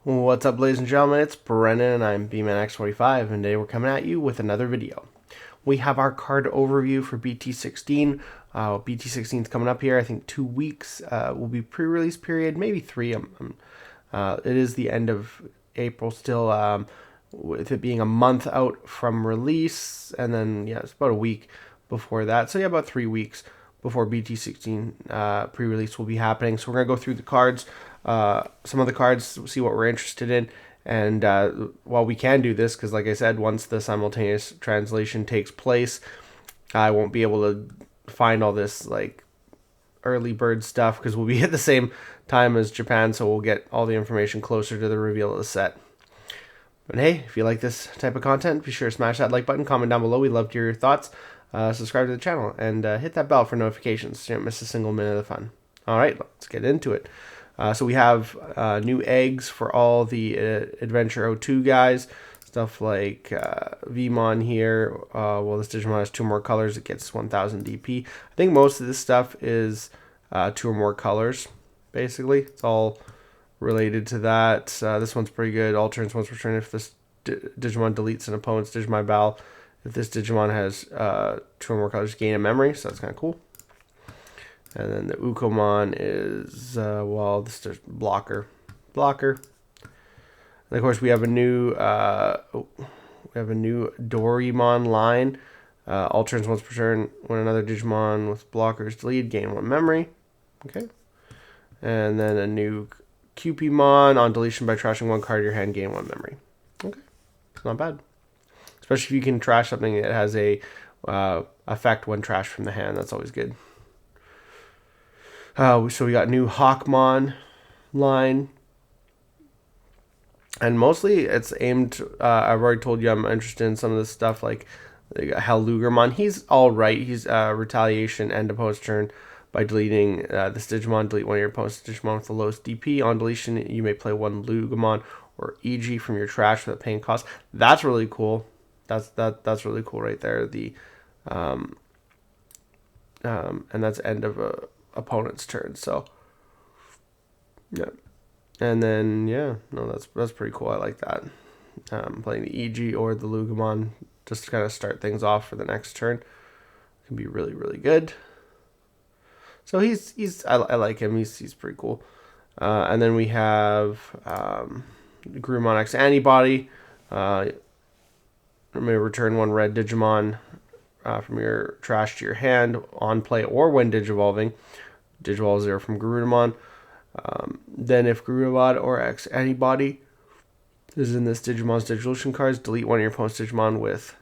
What's up, ladies and gentlemen? It's Brennan and I'm BT16, and today we're coming at you with another video. We have our card overview for BT16. BT16 is coming up here. I think 2 weeks will be pre-release period, maybe 3. It is the end of April still, with it being a month out from release, and then it's about a week before that. So about 3 weeks before BT16 pre-release will be happening. So we're gonna go through the cards, some of the cards, see what we're interested in, and while we can do this, because like I said, once the simultaneous translation takes place, I won't be able to find all this like early bird stuff because we'll be at the same time as Japan, so we'll get all the information closer to the reveal of the set. But hey, if you like this type of content, be sure to smash that like button, comment down below. We'd love to hear your thoughts. Subscribe to the channel and hit that bell for notifications so you don't miss a single minute of the fun. All right, let's get into it. So we have new eggs for all the Adventure 02 guys. Stuff like Vmon here. Well, this Digimon has 2 more colors. It gets 1000 DP. I think most of this stuff is 2 or more colors, basically. It's all related to that. This one's pretty good. All turns once per turn if this Digimon deletes an opponent's Digimon battle. If this Digimon has 2 or more colors, gain a memory. So that's kind of cool. And then the Ukomon is, this is blocker. And of course we have a new Dorimon line. All turns once per turn. When another Digimon with blockers deleted, gain 1 memory. Okay. And then a new Cupimon. On deletion by trashing 1 card of your hand, gain 1 memory. Okay. It's not bad. Especially if you can trash something that has a effect when trashed from the hand. That's always good. So we got new Hawkmon line. And mostly it's aimed, I've already told you I'm interested in some of this stuff like Hellugermon. He's alright. He's retaliation end opponent's turn by deleting this Digimon. Delete one of your opponent's Digimon with the lowest DP. On deletion, you may play 1 Lugamon or EG from your trash without paying cost. That's really cool. That's really cool right there. The and that's end of a opponent's turn. So yeah. And then that's pretty cool. I like that. Playing the EG or the Lugamon just to kind of start things off for the next turn can be really, really good. So I like him. He's pretty cool. And then we have Digimon X-Antibody. May return 1 red Digimon from your trash to your hand on play or when Digivolving. Digivolve 0 from Garudamon. Then if Garudabot or X-Antibody is in this Digimon's Digivolution cards, delete 1 of your opponent's Digimon with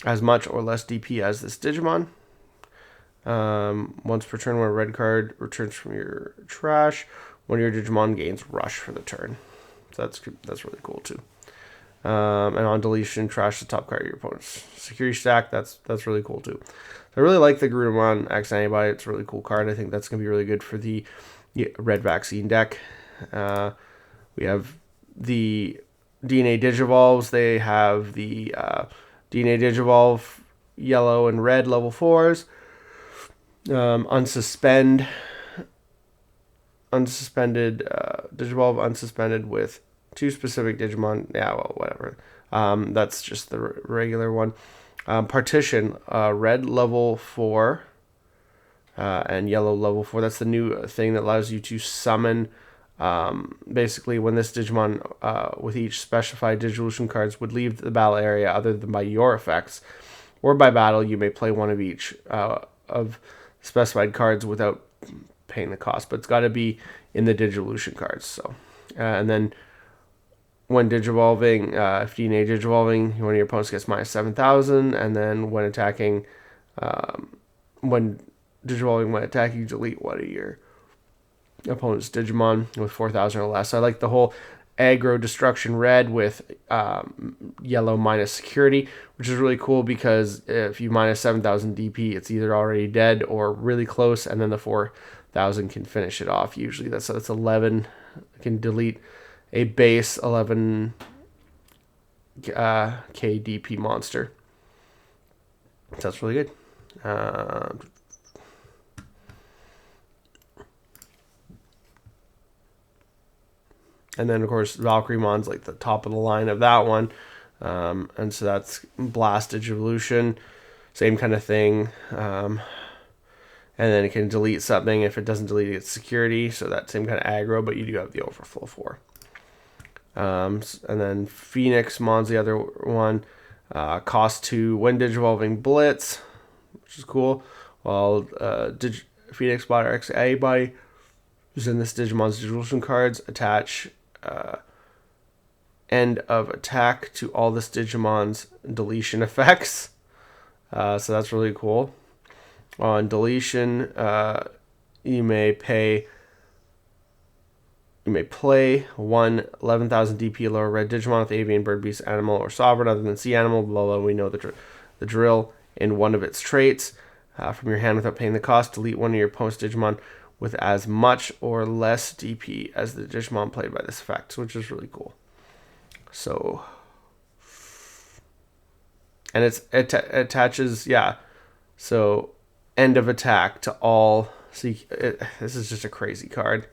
as much or less DP as this Digimon. Once per turn, when a red card returns from your trash, 1 of your Digimon gains Rush for the turn. So that's really cool too. And on deletion, trash the top card of your opponent's security stack. That's really cool too. So I really like the Garudamon X-Antibody. It's a really cool card. I think that's going to be really good for the red vaccine deck. We have the DNA Digivolves. They have the DNA Digivolve yellow and red level 4s. Unsuspended Digivolve unsuspended with 2 specific Digimon. Yeah, well, whatever. That's just the regular one. Partition, red level 4 and yellow level 4. That's the new thing that allows you to summon. Basically, when this Digimon with each specified Digivolution cards would leave the battle area other than by your effects or by battle, you may play 1 of each of specified cards without paying the cost. But it's got to be in the Digivolution cards. So, and then when Digivolving, if DNA Digivolving, 1 of your opponents gets minus 7,000, and then when attacking, when Digivolving, when attacking, you delete 1 of your opponent's Digimon with 4,000 or less. So I like the whole aggro destruction red with yellow minus security, which is really cool because if you minus 7,000 DP, it's either already dead or really close, and then the 4,000 can finish it off. Usually that's 11. Can delete a base 11 KDP monster. So that's really good. And then, of course, Valkyriemon's like the top of the line of that one. And so that's Blast Evolution. Same kind of thing. And then it can delete something. If it doesn't delete its security. So that same kind of aggro, but you do have the Overflow for. And then Phoenixmon's the other one. Cost 2 when Digivolving Blitz, which is cool. While Phoenix Bot or X-Antibody, using this Digimon's Digivolution cards, attach end of attack to all this Digimon's deletion effects. So that's really cool. On deletion, you may play one 11,000 DP lower red Digimon with avian, bird, beast, animal, or sovereign other than sea animal. Below we know the drill in one of its traits. From your hand without paying the cost, delete one of your opponent's Digimon with as much or less DP as the Digimon played by this effect, which is really cool. So, and it attaches, yeah. So, end of attack to all. See, this is just a crazy card.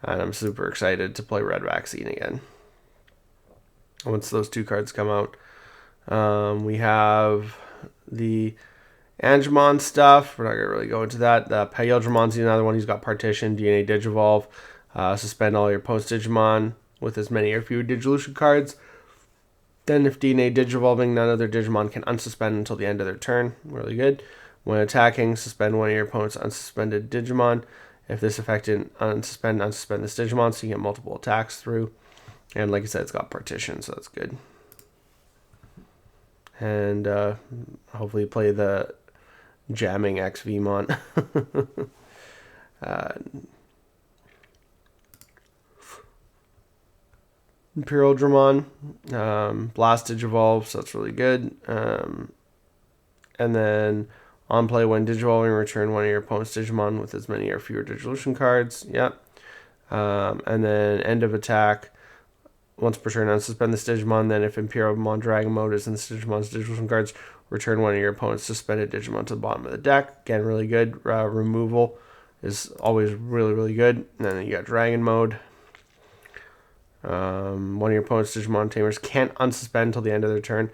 And I'm super excited to play Red Vaccine again. Once those two cards come out. We have the Angemon stuff. We're not going to really go into that. The Pyeldrimon's another one. He's got Partition, DNA Digivolve. Suspend all your post-Digimon with as many or fewer Digivolution cards. Then if DNA Digivolving, none of their Digimon can unsuspend until the end of their turn. Really good. When attacking, suspend one of your opponent's unsuspended Digimon. If this effect didn't unsuspend this Digimon, so you get multiple attacks through. And like I said, it's got Partition, so that's good. And hopefully play the Jamming XVmon. Imperial Dramon, Blast Digivolve, so that's really good. And then on play, when Digivolving, return one of your opponent's Digimon with as many or fewer Digivolution cards. Yep. And then end of attack. Once per turn, unsuspend this Digimon. Then if Imperial Dragon mode is in this Digimon's Digivolution cards, return one of your opponent's suspended Digimon to the bottom of the deck. Again, really good. Removal is always really, really good. And then you got Dragon mode. One of your opponent's Digimon Tamers can't unsuspend until the end of their turn.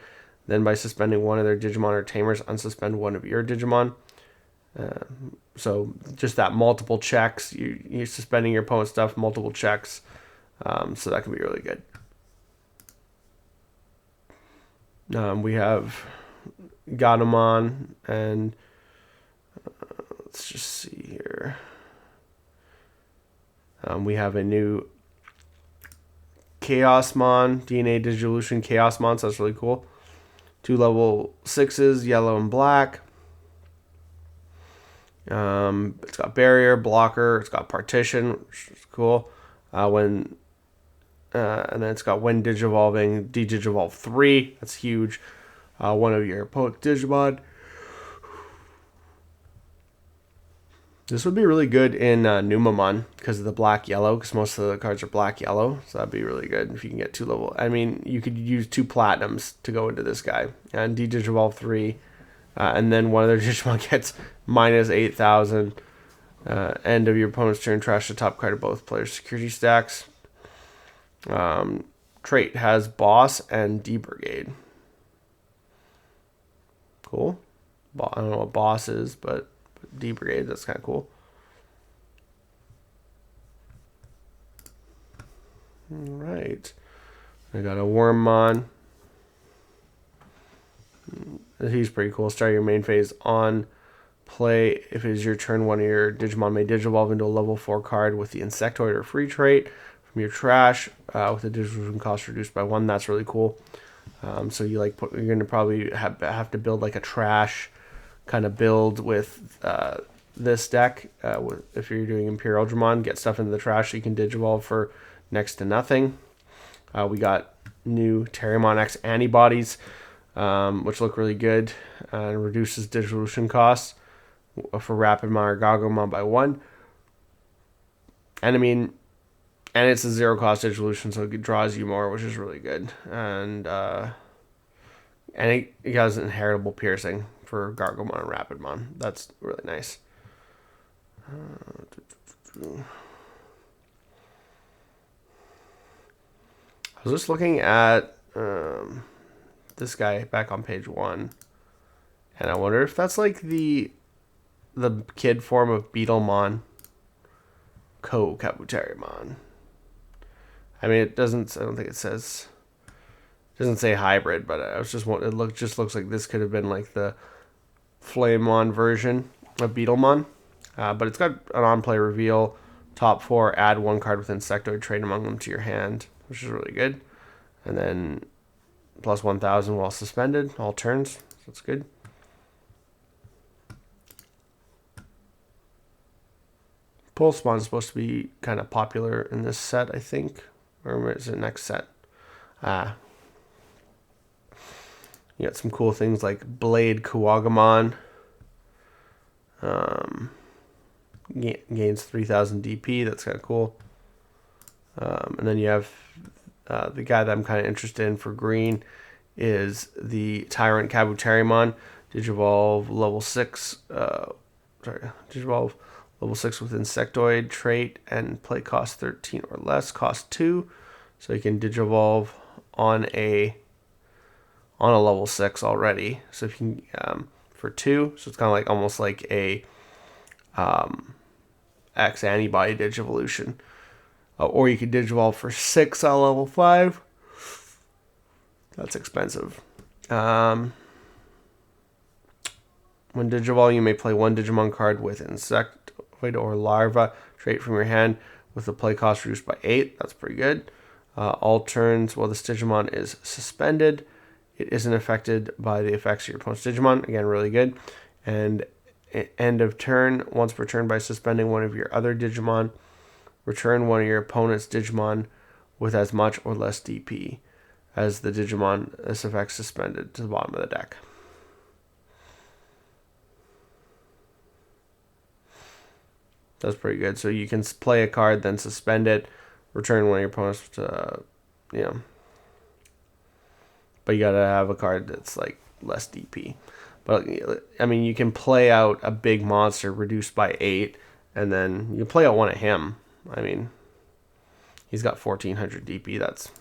Then by suspending one of their Digimon or Tamers, unsuspend one of your Digimon. So just that multiple checks. You're suspending your opponent's stuff, multiple checks. So that can be really good. We have Gatomon, and let's just see here. We have a new Chaosmon, DNA Digivolution Chaosmon, so that's really cool. 2 level 6s, yellow and black. It's got Barrier, Blocker, it's got Partition, which is cool. And then it's got when Digivolving, D-Digivolve 3, that's huge. One of your opponent's Digimon. This would be really good in Numamon because of the black-yellow, because most of the cards are black-yellow, so that'd be really good if you can get 2 level. I mean, you could use 2 platinums to go into this guy, and D-Digivolve 3, and then one of their Digimon gets minus 8,000. End of your opponent's turn, trash the top card of both players' security stacks. Trait has Boss and D-Brigade. Cool. I don't know what Boss is, but D-Brigade, that's kind of cool. Alright. I got a Wormmon. He's pretty cool. Start your main phase on play. If it is your turn, one of your Digimon may Digivolve into a level 4 card with the Insectoid or Free trait from your trash with the Digivolution cost reduced by 1. That's really cool. So you're going to probably have to build like a trash kind of build with this deck. If you're doing Imperial Dramon, get stuff into the trash so you can Digivolve for next to nothing. We got new Terriermon X-Antibodies, which look really good and reduces Digivolution costs for Rapidmon or Gagomon by 1. And I mean, and it's a 0 cost Digivolution, so it draws you more, which is really good. And it has inheritable piercing for Gargomon and Rapidmon. That's really nice. I was just looking at this guy back on page 1, and I wonder if that's like the kid form of Beetlemon, Kabuterimon. I mean, it doesn't. I don't think it says. It doesn't say hybrid, but I was just it just looks like this could have been like the Flamemon version of Beetlemon. But it's got an on-play reveal. Top 4, add 1 card with Insectoid, trade among them to your hand, which is really good. And then plus 1,000 while suspended, all turns. So that's good. Pulsemon is supposed to be kind of popular in this set, I think. Or is it next set? You got some cool things like Blade Kuwagamon. Gains 3,000 DP. That's kind of cool. And then you have the guy that I'm kind of interested in for green is the Tyrant Kabuterimon. Digivolve level 6. Digivolve level 6 with Insectoid trait and play cost 13 or less. Cost 2. So you can Digivolve on a level 6 already. So if you can for 2. So it's kind of like almost like a X-Antibody Digivolution. Or you could Digivolve for 6 on level 5. That's expensive. When Digivolve, you may play 1 Digimon card with Insectoid or Larva trait from your hand with the play cost reduced by 8. That's pretty good. All turns while this Digimon is suspended, it isn't affected by the effects of your opponent's Digimon. Again, really good. And end of turn, once per turn by suspending one of your other Digimon, return one of your opponent's Digimon with as much or less DP as the Digimon this effect suspended to the bottom of the deck. That's pretty good. So you can play a card, then suspend it, return one of your opponent's, but you gotta have a card that's like less DP. But I mean, you can play out a big monster reduced by 8, and then you play out one of him. I mean, he's got 1,400 DP. That's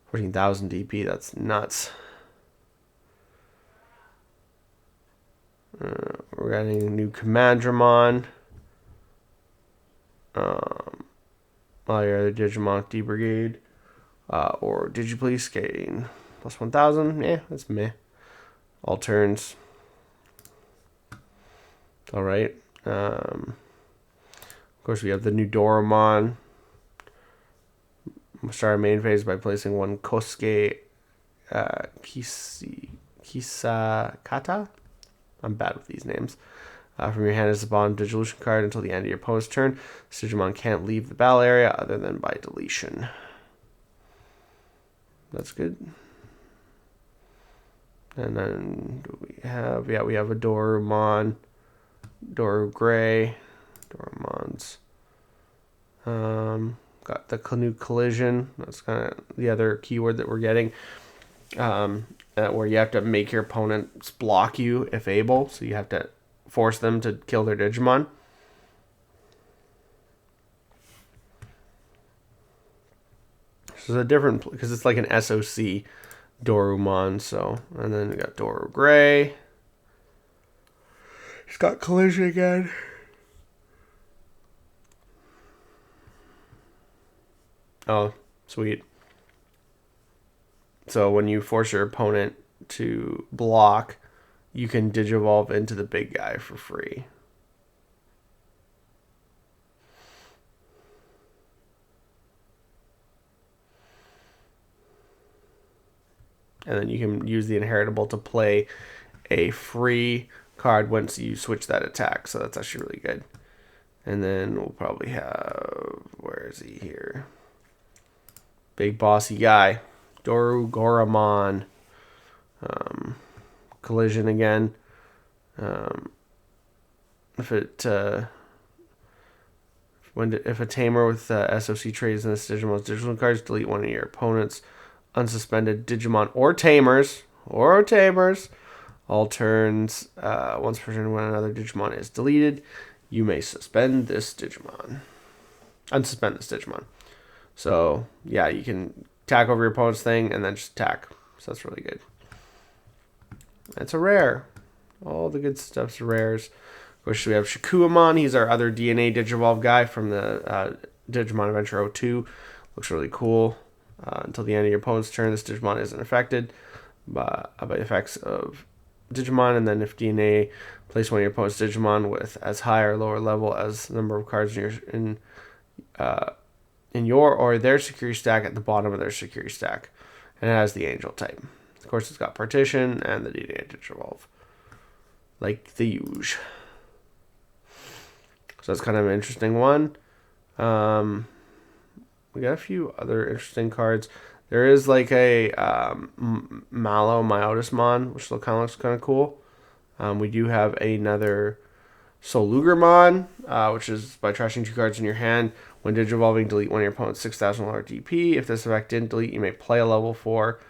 14,000 DP. That's nuts. We're getting a new Commandramon. All your other Digimon D-Brigade. Or Digiplease gain plus 1,000. Yeah, that's meh. All turns. Alright. Of course, we have the new Doramon. Start our main phase by placing 1 Kosuke Kisakata. I'm bad with these names. From your hand as a bottom Digivolution card until the end of your opponent's turn. This Digimon can't leave the battle area other than by deletion. That's good. And then we have a Dorumon, Doru Gray, Dorumons. Got the new Collision. That's kind of the other keyword that we're getting. Where you have to make your opponents block you if able. So you have to force them to kill their Digimon. So it's a different, because it's like an SOC Dorumon. So, and then we got Doru Gray. He's got Collision again. Oh, sweet. So when you force your opponent to block, you can Digivolve into the big guy for free. And then you can use the Inheritable to play a free card once you switch that attack. So that's actually really good. And then we'll probably have... Where is he here? Big bossy guy. Doru Goramon. Collision again. If a tamer with SOC trades in this Digimon's digital cards, delete one of your opponent's unsuspended Digimon or tamers. All turns. Once per turn, when another Digimon is deleted, you may suspend this Digimon. Unsuspend this Digimon. So yeah, you can attack over your opponent's thing and then just attack. So that's really good. It's a rare. All the good stuff's rares. Of course, we have Shakuamon. He's our other DNA Digivolve guy from the Digimon Adventure 02. Looks really cool. Until the end of your opponent's turn, this Digimon isn't affected by the effects of Digimon. And then if DNA, place one of your opponent's Digimon with as high or lower level as the number of cards in your or their security stack at the bottom of their security stack. And it has the Angel type. Of course, it's got Partition and the DNA Digivolve. Like the huge. So that's kind of an interesting one. We got a few other interesting cards. There is like a Myotismon, which kind of looks kind of cool. We do have another Solugermon, which is by trashing 2 cards in your hand. When Digivolving, delete one of your opponent's 6,000 lower DP. If this effect didn't delete, you may play a level 4,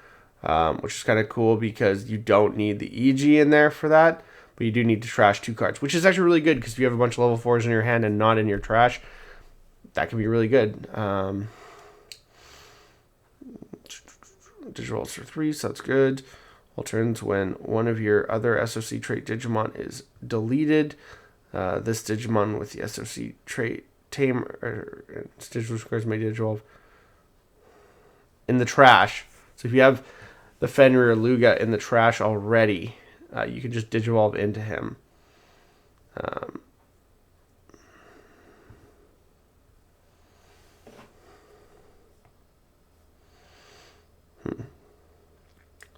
which is kind of cool because you don't need the EG in there for that. But you do need to trash 2 cards, which is actually really good because if you have a bunch of level 4s in your hand and not in your trash, that can be really good. Digivolves for 3, so that's good. All turns when one of your other SOC trait Digimon is deleted. This Digimon with the SOC trait digital cards may Digivolve in the trash. So if you have the Fenrir Luga in the trash already, you can just Digivolve into him.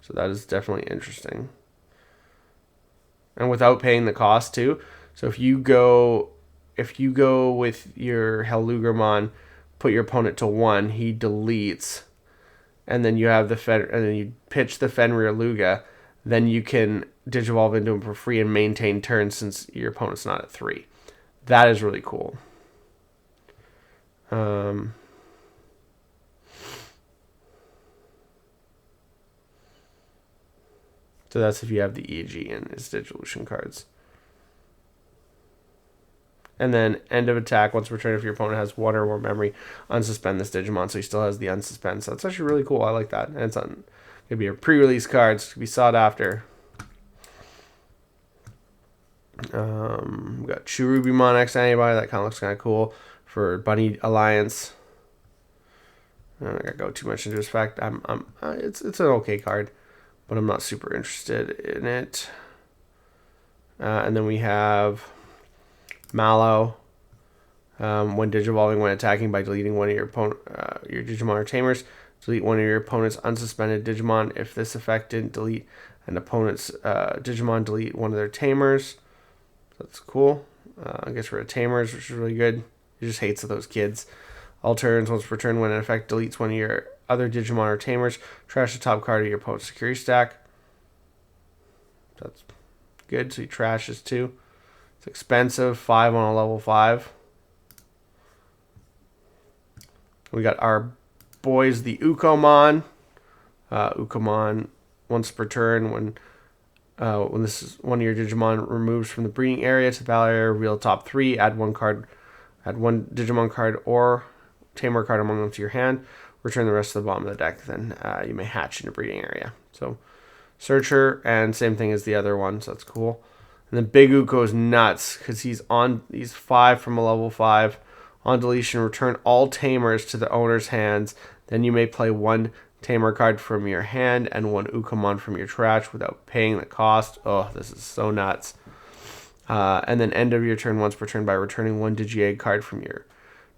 So that is definitely interesting. And without paying the cost too. So if you go with your Hellugermon, put your opponent to 1, he deletes, and then you have and then you pitch the Fenrir Luga, then you can Digivolve into him for free and maintain turns since your opponent's not at 3. That is really cool. So that's if you have the EG in his Digivolution cards. And then end of attack, once per turn, if your opponent has 1 or more memory, unsuspend this Digimon, so he still has the unsuspend. So that's actually really cool. I like that. And it's on could be a pre-release card, so it could be sought after. We got Cherubimon X-Antibody, that kind of looks kind of cool for Bunny Alliance. I'm not gonna go too much into this fact. It's an okay card, but I'm not super interested in it. And then we have Mallow. When Digivolving, when attacking by deleting one of your your Digimon or Tamers, delete one of your opponent's unsuspended Digimon. If this effect didn't delete an opponent's Digimon, delete one of their Tamers. That's cool. I guess for Tamers, which is really good. He just hates those kids. All turns, once per turn, when an effect deletes one of your other Digimon or Tamers, trash the top card of your opponent's security stack. That's good. So he trashes 2. It's expensive. 5 on a level 5. We got our boys, the Ukomon. Ukomon, once per turn, when this is one of your Digimon removes from the breeding area to the battle area, reveal top 3, add one Digimon card or Tamer card among them to your hand, return the rest to the bottom of the deck, then you may hatch in a breeding area. So Searcher, and same thing as the other one, so that's cool. And then Big Uko is nuts because he's 5 from a level 5. On deletion, return all Tamers to the owner's hands. Then you may play 1 Tamer card from your hand and 1 Ukomon from your trash without paying the cost. Oh, this is so nuts. And then end of your turn, once per turn, by returning 1 Digi-Egg card from your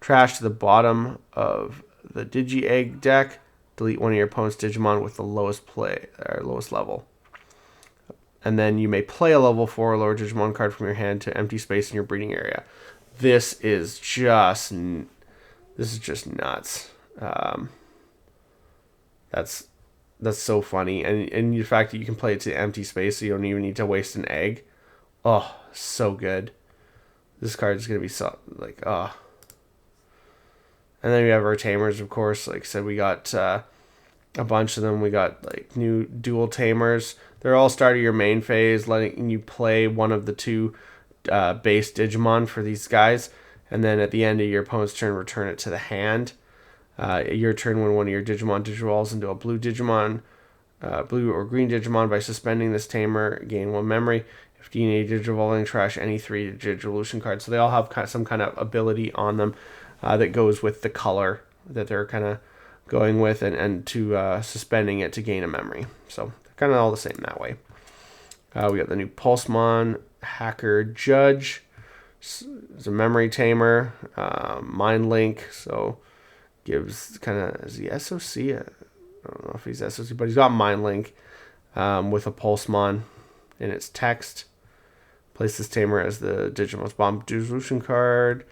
trash to the bottom of the Digi-Egg deck. Delete one of your opponent's Digimon with the lowest level. And then you may play a level 4 or lower Digimon card from your hand to empty space in your breeding area. This is just nuts. That's so funny, and the fact that you can play it to empty space, so you don't even need to waste an egg. Oh, so good. This card is gonna be so And then we have our Tamers, of course. Like I said, we got a bunch of them. We got like new dual Tamers. They're all starting your main phase, letting you play one of the 2 base Digimon for these guys, and then at the end of your opponent's turn, return it to the hand. Your turn when one of your Digimon digivolves into a blue Digimon, blue or green Digimon. By suspending this tamer, gain 1 memory. If DNA digivolving, trash any 3 Digivolution cards. So they all have some kind of ability on them that goes with the color that they're kind of going with, and to suspending it to gain a memory. So they're kind of all the same that way. We got the new Pulsemon Hacker Judge. It's a memory tamer, mind link. So gives kind of, is he SOC? I don't know if he's SOC, but he's got mind link with a Pulsemon in its text. Place this tamer as the Digimon's Bomb Dissolution card.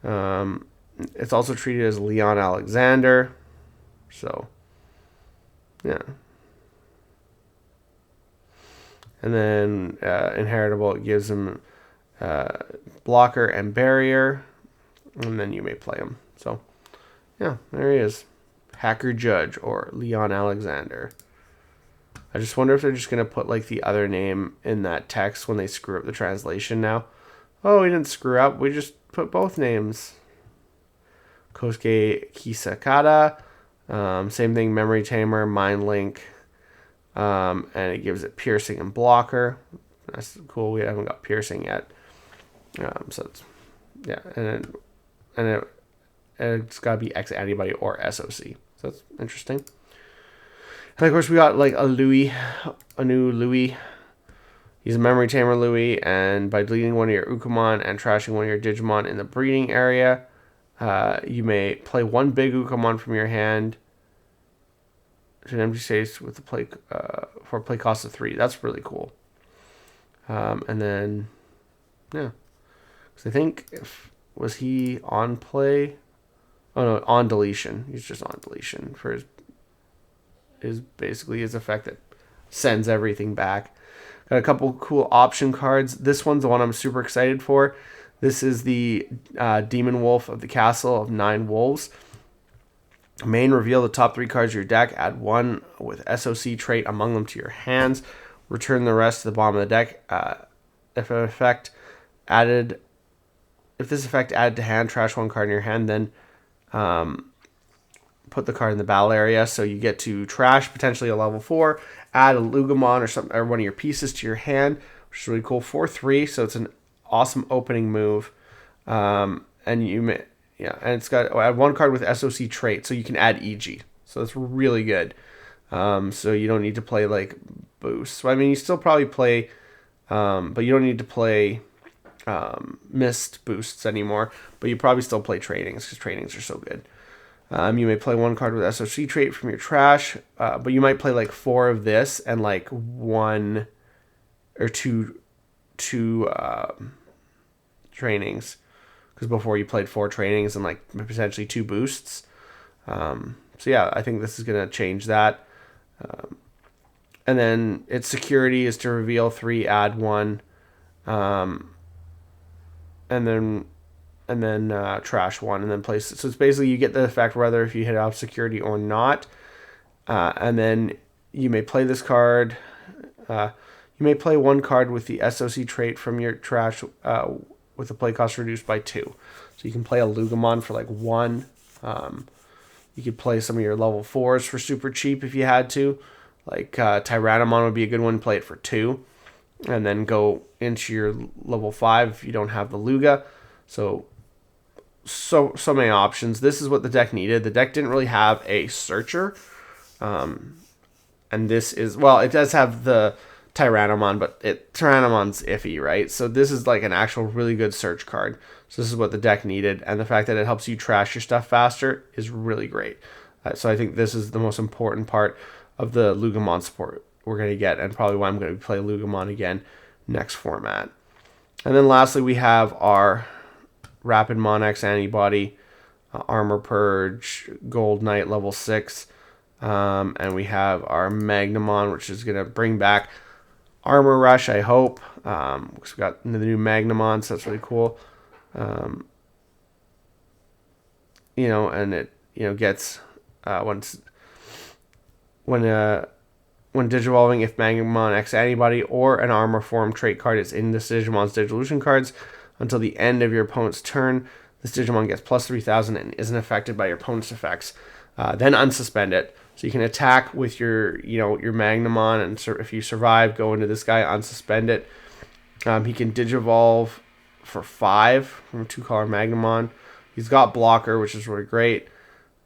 It's also treated as Leon Alexander. So, yeah. And then inheritable, it gives him blocker and barrier. And then you may play him. So, yeah, there he is. Hacker Judge, or Leon Alexander. I just wonder if they're just going to put like the other name in that text when they screw up the translation now. Oh, we didn't screw up. We just put both names. Kosuke Kisakata. Same thing, memory tamer, mind link. And it gives it piercing and blocker. That's cool. We haven't got piercing yet. So it's, yeah. And it's got to be X-Antibody or SOC. So that's interesting. And of course, we got like a new Louis. He's a memory tamer Louis, and by deleting one of your Ukamon and trashing one of your Digimon in the breeding area, you may play 1 big Ukamon from your hand to an empty space with the play for a play cost of 3. That's really cool. And then, yeah, because I think was he on play? Oh no, on deletion. He's just on deletion for his basically his effect that sends everything back. Got a couple cool option cards. This one's the one I'm super excited for. This is the Demon Wolf of the Castle of 9 Wolves. Main, reveal the top 3 cards of your deck. Add 1 with SOC trait among them to your hands. Return the rest to the bottom of the deck. If this effect added to hand, trash 1 card in your hand, then put the card in the battle area. So you get to trash potentially a level 4, add a Lugamon or one of your pieces to your hand, which is really cool. 4/3, so it's an awesome opening move. And you may, yeah, and it's got add 1 card with SOC trait, so you can add EG. So it's really good. So you don't need to play like boosts. So, I mean, you still probably play, but you don't need to play missed boosts anymore. But you probably still play trainings because trainings are so good. You may play 1 card with SOC trait from your trash, but you might play like 4 of this and like 1 or 2 trainings, because before you played 4 trainings and like potentially 2 boosts. So yeah, I think this is gonna change that. And then its security is to reveal 3, add 1, and then trash 1, and then place it. So it's basically you get the effect whether if you hit off security or not. And then you may play this card. You may play 1 card with the SOC trait from your trash with the play cost reduced by 2. So you can play a Lugamon for like 1. You could play some of your level 4s for super cheap if you had to. Like Tyrannomon would be a good one to play it for 2. And then go into your level 5 if you don't have the Luga. So many options. This is what the deck needed. The deck didn't really have a searcher. And this is, well, it does have the Tyrannomon, but Tyrannomon's iffy, right? So this is like an actual really good search card. So this is what the deck needed. And the fact that it helps you trash your stuff faster is really great. So I think this is the most important part of the Lugamon support we're going to get, and probably why I'm going to play Lugamon again next format. And then lastly, we have our Rapidmon X-Antibody, Armor Purge, Gold Knight level 6. And we have our Magnamon, which is going to bring back Armor Rush, I hope. Because we got the new Magnamon, so that's really cool. And it gets when Digivolving, if Magnamon X-Antibody or an Armor Form trait card is in this Digimon's Digillusion cards until the end of your opponent's turn, this Digimon gets plus 3,000 and isn't affected by your opponent's effects, then unsuspend it. So you can attack with your, your Magnamon, and if you survive, go into this guy, unsuspend it. He can Digivolve for 5 from a 2-color Magnamon. He's got Blocker, which is really great.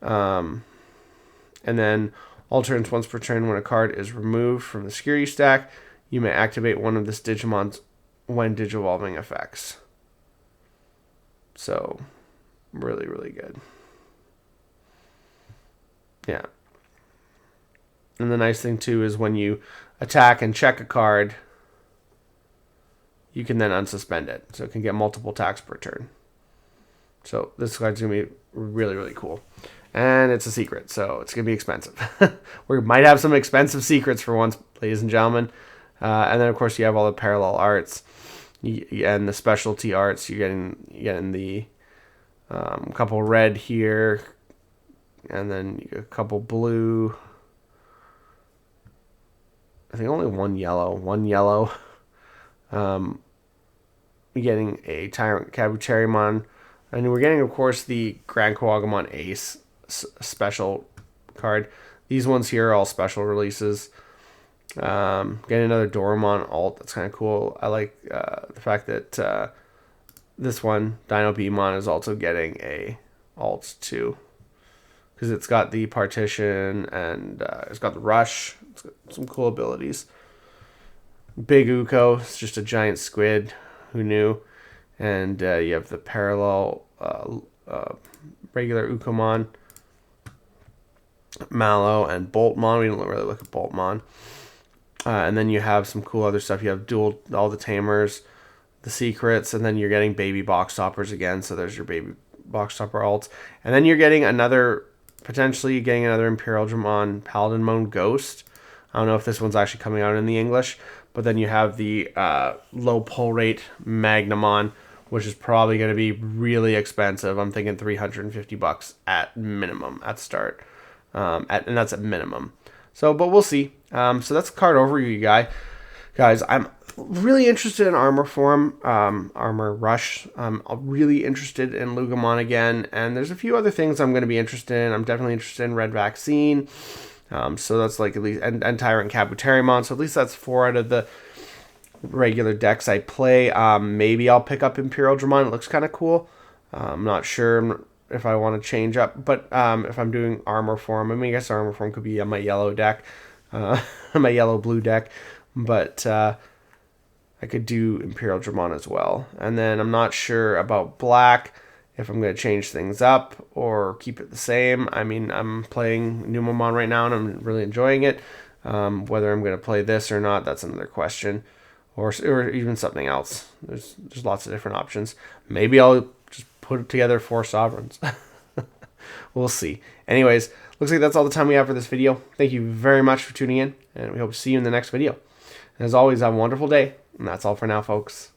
And then all turns once per turn, when a card is removed from the security stack, you may activate one of this Digimon's when Digivolving effects. So, really, really good. Yeah. And the nice thing, too, is when you attack and check a card, you can then unsuspend it. So it can get multiple attacks per turn. So this card's going to be really, really cool. And it's a secret, so it's going to be expensive. We might have some expensive secrets for once, ladies and gentlemen. And then, of course, you have all the parallel arts and the specialty arts. You're getting the couple red here, and then a couple blue. I think only one yellow. You're getting a Tyrant Kabuterimon, and we're getting, of course, the Grand Kowagamon Ace special card. These ones here are all special releases. Getting another Doramon alt. That's kind of cool. I like the fact that this one, Dino Beamon, is also getting a alt too, because it's got the partition and it's got the rush. It's got some cool abilities. Big Uko, it's just a giant squid. Who knew? And you have the parallel regular Ukomon, Mallow, and Boltmon. We don't really look at Boltmon. And then you have some cool other stuff. You have all the Tamers, the secrets, and then you're getting baby box toppers again. So there's your baby box topper alts. And then you're getting potentially getting another Imperial Dramon Paladin Moan Ghost. I don't know if this one's actually coming out in the English. But then you have the low pull rate Magnamon, which is probably going to be really expensive. I'm thinking $350 at minimum at start. And that's at minimum. So, but we'll see. So that's the card overview, guys. I'm really interested in Armor Form, Armor Rush. I'm really interested in Lugamon again. And there's a few other things I'm going to be interested in. I'm definitely interested in Red Vaccine. So that's like at least, and Tyrant Kabuterimon. So at least that's 4 out of the regular decks I play. Maybe I'll pick up Imperial Dramon. It looks kind of cool. I'm not sure if I want to change up, but if I'm doing Armor Form, I mean, I guess Armor Form could be on my yellow deck, my yellow-blue deck, but I could do Imperial Dramon as well. And then I'm not sure about Black, if I'm going to change things up or keep it the same. I mean, I'm playing Numamon right now, and I'm really enjoying it. Whether I'm going to play this or not, that's another question. Or even something else. There's lots of different options. Maybe I'll just put together 4 Sovereigns. We'll see. Anyways, looks like that's all the time we have for this video. Thank you very much for tuning in, and we hope to see you in the next video. And as always, have a wonderful day. And that's all for now, folks.